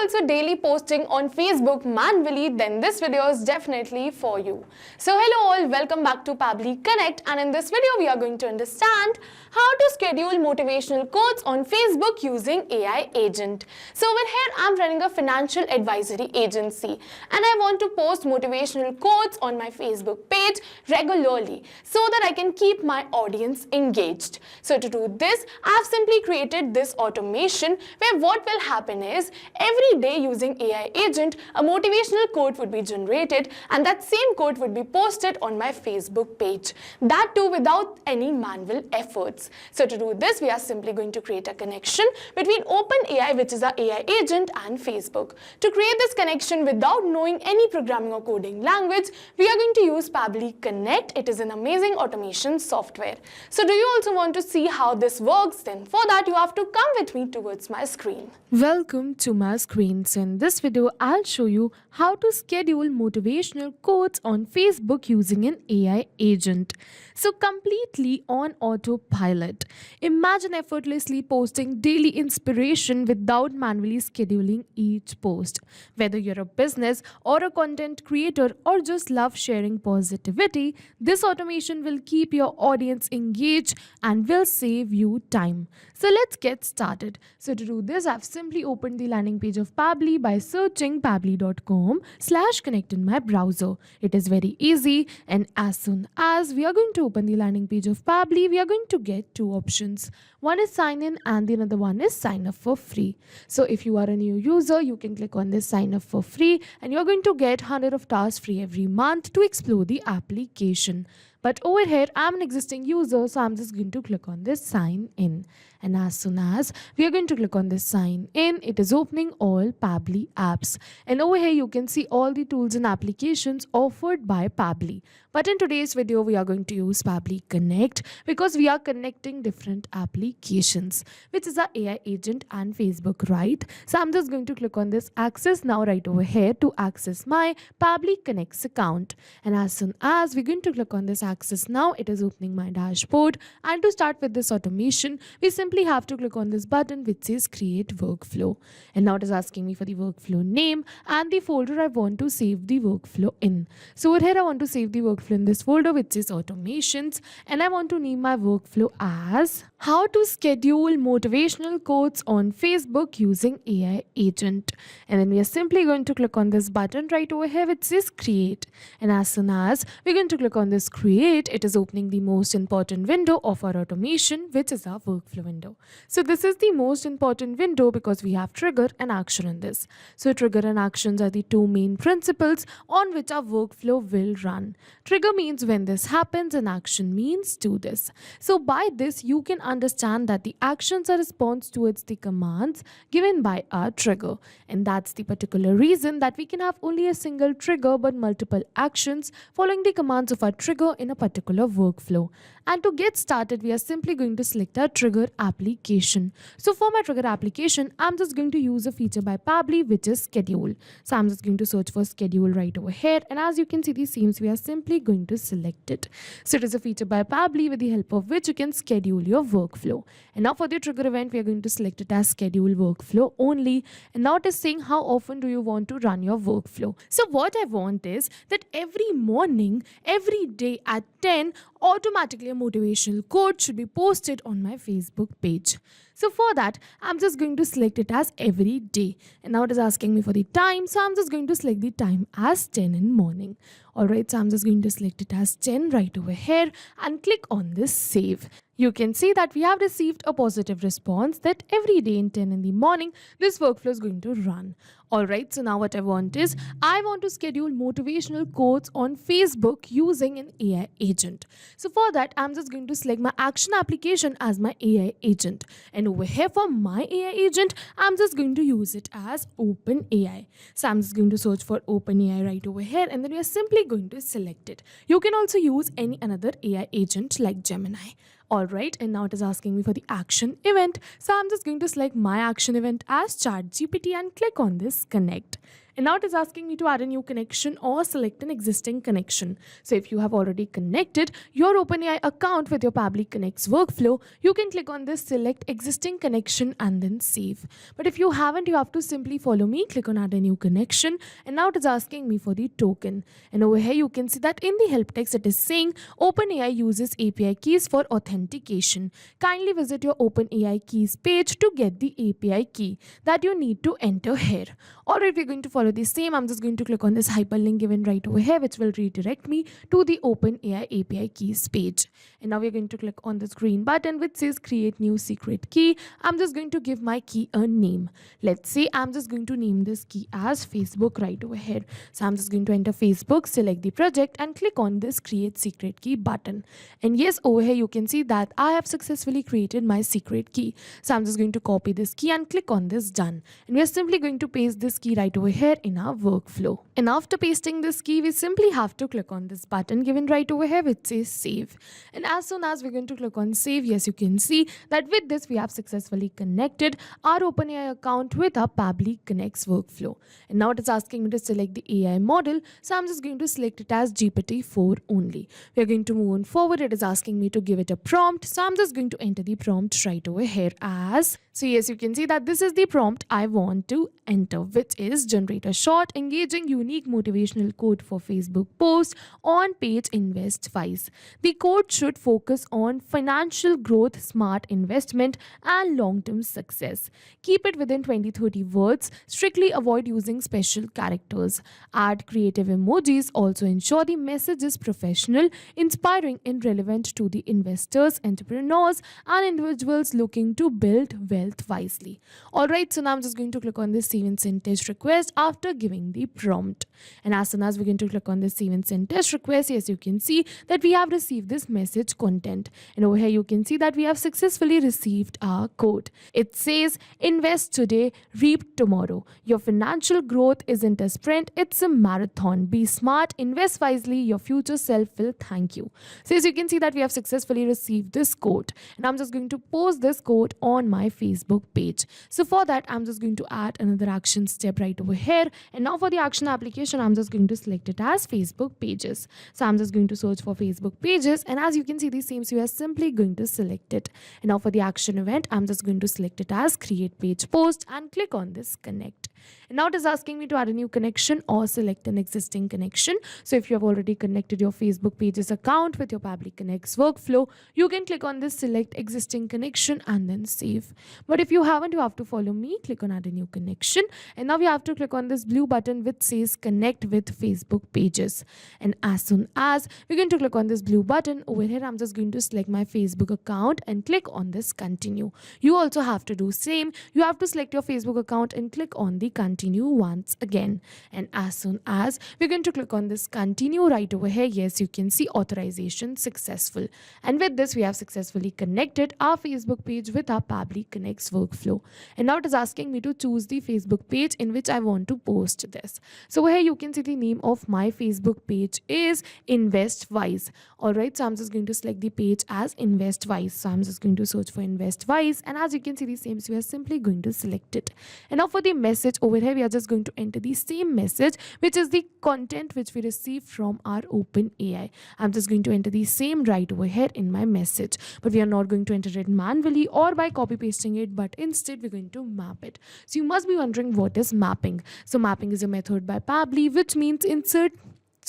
also daily posting on Facebook manually, then this video is definitely for you. So hello all, welcome back to Pabbly Connect, and in this video we are going to understand how to schedule motivational quotes on Facebook using AI agent. So over here I'm running a financial advisory agency and I want to post motivational quotes on my Facebook page regularly so that I can keep my audience engaged. So to do this, I have simply created this automation where what will happen is every day using AI agent, a motivational quote would be generated and that same quote would be posted on my Facebook page. That too without any manual efforts. So to do this, we are simply going to create a connection between OpenAI, which is our AI agent, and Facebook. To create this connection without knowing any programming or coding language, we are going to use Pabbly Connect. It is an amazing automation software. So do you also want to see how this works? Then for that, you have to come with me towards my screen. Welcome to my screen. So in this video, I'll show you how to schedule motivational quotes on Facebook using an AI agent. So completely on autopilot. Imagine effortlessly posting daily inspiration without manually scheduling each post. Whether you're a business or a content creator or just love sharing positivity, this automation will keep your audience engaged and will save you time. So let's get started. So to do this, I've simply opened the landing page of Pabbly by searching pabbly.com/connect in my browser. It is very easy, and as soon as we are going to open the landing page of Pabbly, we are going to get two options. One is sign in and the another one is sign up for free. So if you are a new user, you can click on this sign up for free and you're going to get 100 of tasks free every month to explore the application. But over here, I'm an existing user, so I'm just going to click on this sign in. And as soon as we are going to click on this sign in, it is opening all Pabbly apps. And over here, you can see all the tools and applications offered by Pabbly. But in today's video, we are going to use Pabbly Connect because we are connecting different applications, which is our AI agent and Facebook, right? So I'm just going to click on this access now right over here to access my Pabbly Connects account. And as soon as we're going to click on this access now, it is opening my dashboard. And to start with this automation, we simply have to click on this button which says create workflow. And now it is asking me for the workflow name and the folder I want to save the workflow in. So over here I want to save the workflow in this folder which is automations, and I want to name my workflow as how to schedule motivational quotes on Facebook using AI agent. And then we are simply going to click on this button right over here which says create. And as soon as we're going to click on this create, it is opening the most important window of our automation, which is our workflow window. So this is the most important window because we have trigger and action in this. So trigger and actions are the two main principles on which our workflow will run. Trigger means when this happens and action means do this. So by this you can understand that the actions are response towards the commands given by our trigger. And that's the particular reason that we can have only a single trigger but multiple actions following the commands of our trigger in a particular workflow. And to get started, we are simply going to select our trigger application. So for my trigger application, I'm just going to use a feature by Pabbly which is schedule. So I'm just going to search for schedule right over here, and as you can see the themes, we are simply going to select it. So it is a feature by Pabbly with the help of which you can schedule your workflow. And now for the trigger event, we are going to select it as schedule workflow only. And now it is saying how often do you want to run your workflow. So what I want is that every morning, every day at 10, automatically a motivational quote should be posted on my Facebook page. So for that, I'm just going to select it as every day. And now it is asking me for the time. So I'm just going to select the time as 10 in morning. Alright, so I'm just going to select it as 10 right over here and click on this save. You can see that we have received a positive response that every day in 10 in the morning, this workflow is going to run. Alright, so now what I want is, I want to schedule motivational quotes on Facebook using an AI agent. So for that, I'm just going to select my action application as my AI agent. And over here for my AI agent, I'm just going to use it as OpenAI. So I'm just going to search for OpenAI right over here, and then we are simply going to select it. You can also use any another AI agent like Gemini. Alright, and now it is asking me for the action event. So I'm just going to select my action event as ChatGPT and click on this connect. And now it is asking me to add a new connection or select an existing connection. So if you have already connected your OpenAI account with your Pabbly Connect's workflow, you can click on this select existing connection and then save. But if you haven't, you have to simply follow me, click on add a new connection, and now it is asking me for the token. And over here you can see that in the help text it is saying OpenAI uses API keys for authentication. Kindly visit your OpenAI keys page to get the API key that you need to enter here. Alright, we're going to follow the same. I'm just going to click on this hyperlink given right over here, which will redirect me to the OpenAI API keys page. And now we're going to click on this green button which says create new secret key. I'm just going to give my key a name. Let's say I'm just going to name this key as Facebook right over here. So I'm just going to enter Facebook, select the project and click on this create secret key button. And yes, over here you can see that I have successfully created my secret key. So I'm just going to copy this key and click on this done. And we're simply going to paste this key right over here in our workflow. And after pasting this key, we simply have to click on this button given right over here which says save. And as soon as we're going to click on save, yes, you can see that with this we have successfully connected our OpenAI account with our Pabbly Connect's workflow. And now it is asking me to select the AI model. So I'm just going to select it as GPT-4 only. We're going to move on forward. It is asking me to give it a prompt. So I'm just going to enter the prompt right over here as. So yes, you can see that this is the prompt I want to enter, which is generate a short, engaging, unique motivational quote for Facebook post on page invest wise. The quote should focus on financial growth, smart investment, and long-term success. Keep it within 20-30 words. Strictly avoid using special characters. Add creative emojis. Also ensure the message is professional, inspiring, and relevant to the investors, entrepreneurs, and individuals looking to build wealth wisely. Alright, so now I'm just going to click on this save and send test request after giving the prompt. And as soon as we're going to click on this save and send test request, yes, you can see that we have received this message content. And over here you can see that we have successfully received our code. It says invest today, reap tomorrow. Your financial growth isn't a sprint, it's a marathon. Be smart, invest wisely, your future self will thank you. So as you can see that we have successfully received this code. And I'm just going to post this code on my Facebook page. So for that, I'm just going to add another action step right over here. And now for the action application, I'm just going to select it as Facebook pages. So I'm just going to search for Facebook pages. And as you can see, the same, so we are simply going to select it. And now for the action event, I'm just going to select it as create page post and click on this connect. And now it is asking me to add a new connection or select an existing connection. So if you have already connected your Facebook pages account with your Pabbly Connect's workflow, you can click on this select existing connection and then save. But if you haven't, you have to follow me, click on add a new connection. And now we have to click on this blue button which says connect with Facebook pages. And as soon as we're going to click on this blue button over here, I'm just going to select my Facebook account and click on this continue. You also have to do same. You have to select your Facebook account and click on the continue once again. And as soon as we're going to click on this continue right over here, yes, you can see authorization successful. And with this, we have successfully connected our Facebook page with our Pabbly Connect's workflow. And now it is asking me to choose the Facebook page in which I want to post this. So here you can see the name of my Facebook page is InvestWise. Alright, so I'm just going to select the page as InvestWise. So I'm just going to search for InvestWise. And as you can see the same, so we are simply going to select it. And now for the message over here, we are just going to enter the same message, which is the content which we received from our OpenAI. I'm just going to enter the same right over here in my message. But we are not going to enter it manually or by copy pasting it, but instead we're going to map it. So you must be wondering what is mapping. So mapping is a method by Pabbly which means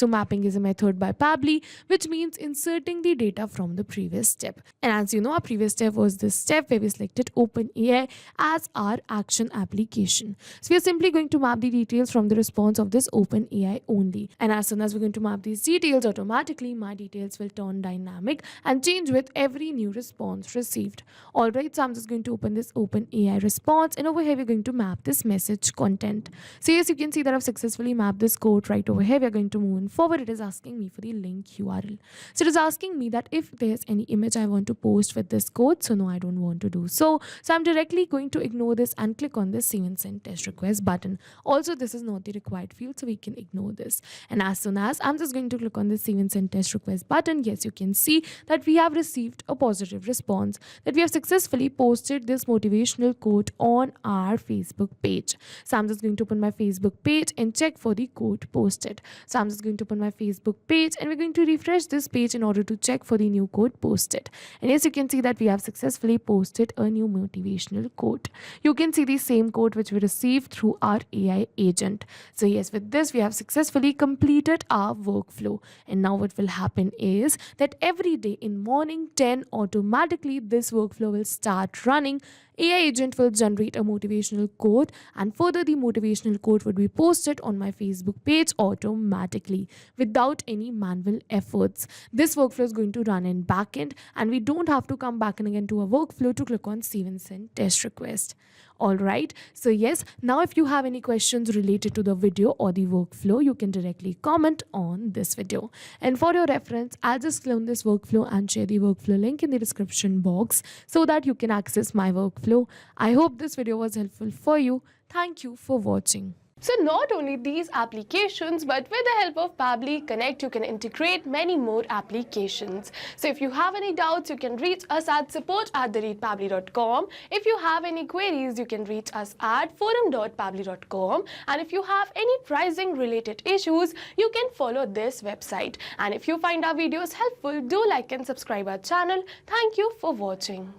mapping is a method by Pabbly which means inserting the data from the previous step. And as you know, our previous step was this step where we selected OpenAI as our action application. So we are simply going to map the details from the response of this OpenAI only. And as soon as we're going to map these details, automatically my details will turn dynamic and change with every new response received. Alright, so I'm just going to open this OpenAI response, and over here we're going to map this message content. So yes, you can see that I've successfully mapped this code right over here. We're going to move on on forward, it is asking me for the link URL. So it is asking me that if there's any image I want to post with this code. So no, I don't want to do so. So I'm directly going to ignore this and click on this save and send test request button. Also, this is not the required field, so we can ignore this. And as soon as I'm just going to click on the save and send test request button, yes, you can see that we have received a positive response that we have successfully posted this motivational quote on our Facebook page. So I'm just going to open my Facebook page and check for the quote posted. So I'm just going to open my Facebook page and we're going to refresh this page in order to check for the new quote posted. And yes, you can see that we have successfully posted a new motivational quote. You can see the same quote which we received through our AI agent. So yes, with this we have successfully completed our workflow. And now what will happen is that every day in morning 10 automatically this workflow will start running. AI agent will generate a motivational quote, and further the motivational quote would be posted on my Facebook page automatically without any manual efforts. This workflow is going to run in backend, and we don't have to come back and again to our workflow to click on save and send test request. Alright, so yes, now if you have any questions related to the video or the workflow, you can directly comment on this video. And for your reference, I'll just clone this workflow and share the workflow link in the description box so that you can access my workflow. I hope this video was helpful for you. Thank you for watching. So not only these applications, but with the help of Pabbly Connect, you can integrate many more applications. So if you have any doubts, you can reach us at support@pabbly.com. If you have any queries, you can reach us at forum.pabbly.com. And if you have any pricing related issues, you can follow this website. And if you find our videos helpful, do like and subscribe our channel. Thank you for watching.